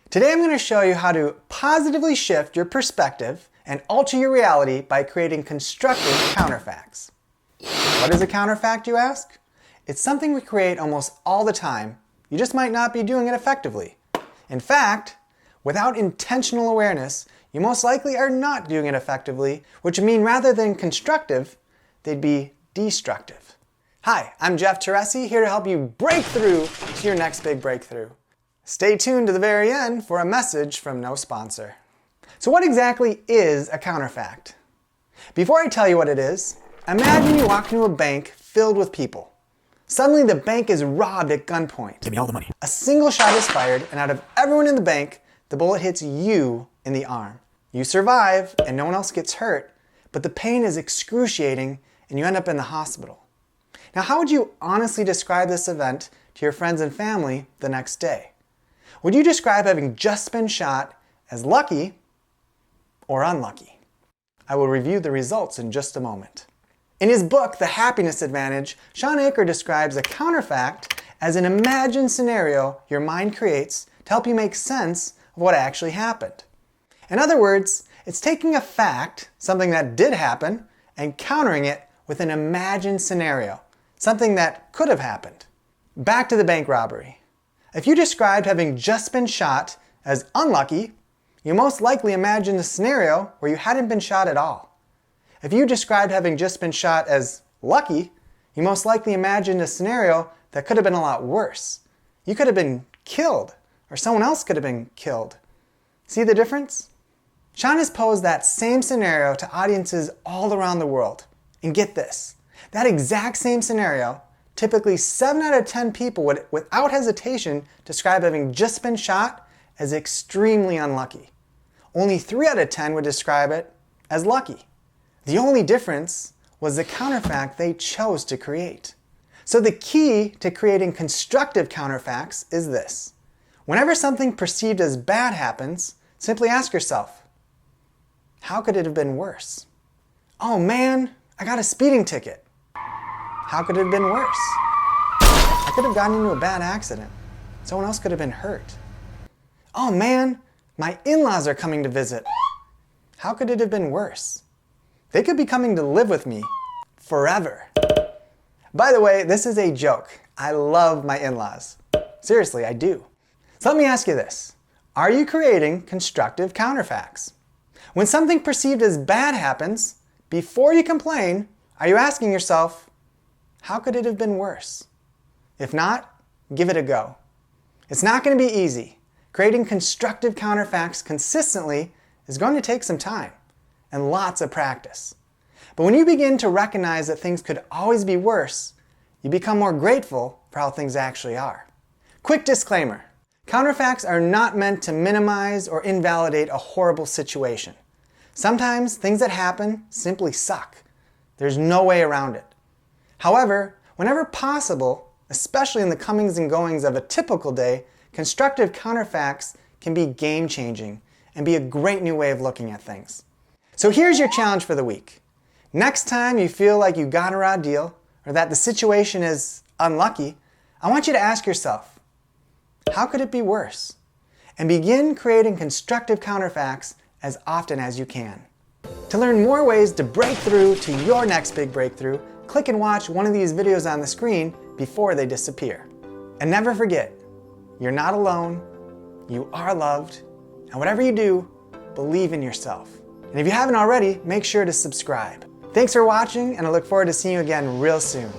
Today I'm going to show you how to positively shift your perspective and alter your reality by creating constructive counterfacts. What is a counterfact, you ask? It's something we create almost all the time. You just might not be doing it effectively. In fact, without intentional awareness, you most likely are not doing it effectively, which would mean rather than constructive, they'd be destructive. Hi, I'm Teresi, here to help you break through to your next big breakthrough. Stay tuned to the very end for a message from no sponsor. So what exactly is a counterfact? Before I tell you what it is, imagine you walk into a bank filled with people. Suddenly the bank is robbed at gunpoint. Give me all the money. A single shot is fired, and out of everyone in the bank, the bullet hits you in the arm. You survive, and no one else gets hurt, but the pain is excruciating, and you end up in the hospital. Now, how would you honestly describe this event to your friends and family the next day? Would you describe having just been shot as lucky or unlucky? I will review the results in just a moment. In his book, The Happiness Advantage, Shawn Achor describes a counterfact as an imagined scenario your mind creates to help you make sense of what actually happened. In other words, it's taking a fact, something that did happen, and countering it with an imagined scenario, something that could have happened. Back to the bank robbery. If you described having just been shot as unlucky, you most likely imagined a scenario where you hadn't been shot at all. If you described having just been shot as lucky, you most likely imagined a scenario that could have been a lot worse. You could have been killed, or someone else could have been killed. See the difference? Shawn has posed that same scenario to audiences all around the world. And get this, that exact same scenario, typically 7 out of 10 people would, without hesitation, describe having just been shot as extremely unlucky. Only 3 out of 10 would describe it as lucky. The only difference was the counterfact they chose to create. So the key to creating constructive counterfacts is this. Whenever something perceived as bad happens, simply ask yourself, how could it have been worse? Oh man, I got a speeding ticket. How could it have been worse? I could have gotten into a bad accident. Someone else could have been hurt. Oh man, my in-laws are coming to visit. How could it have been worse? They could be coming to live with me forever. By the way, this is a joke. I love my in-laws. Seriously, I do. So let me ask you this. Are you creating constructive counterfacts? When something perceived as bad happens, before you complain, are you asking yourself, how could it have been worse? If not, give it a go. It's not going to be easy. Creating constructive counterfacts consistently is going to take some time and lots of practice. But when you begin to recognize that things could always be worse, you become more grateful for how things actually are. Quick disclaimer. Counterfacts are not meant to minimize or invalidate a horrible situation. Sometimes things that happen simply suck. There's no way around it. However, whenever possible, especially in the comings and goings of a typical day, constructive counterfacts can be game-changing and be a great new way of looking at things. So here's your challenge for the week. Next time you feel like you got a raw deal or that the situation is unlucky, I want you to ask yourself, how could it be worse? And begin creating constructive counterfacts as often as you can. To learn more ways to break through to your next big breakthrough, click and watch one of these videos on the screen before they disappear. And never forget, you're not alone, you are loved, and whatever you do, believe in yourself. And if you haven't already, make sure to subscribe. Thanks for watching, and I look forward to seeing you again real soon.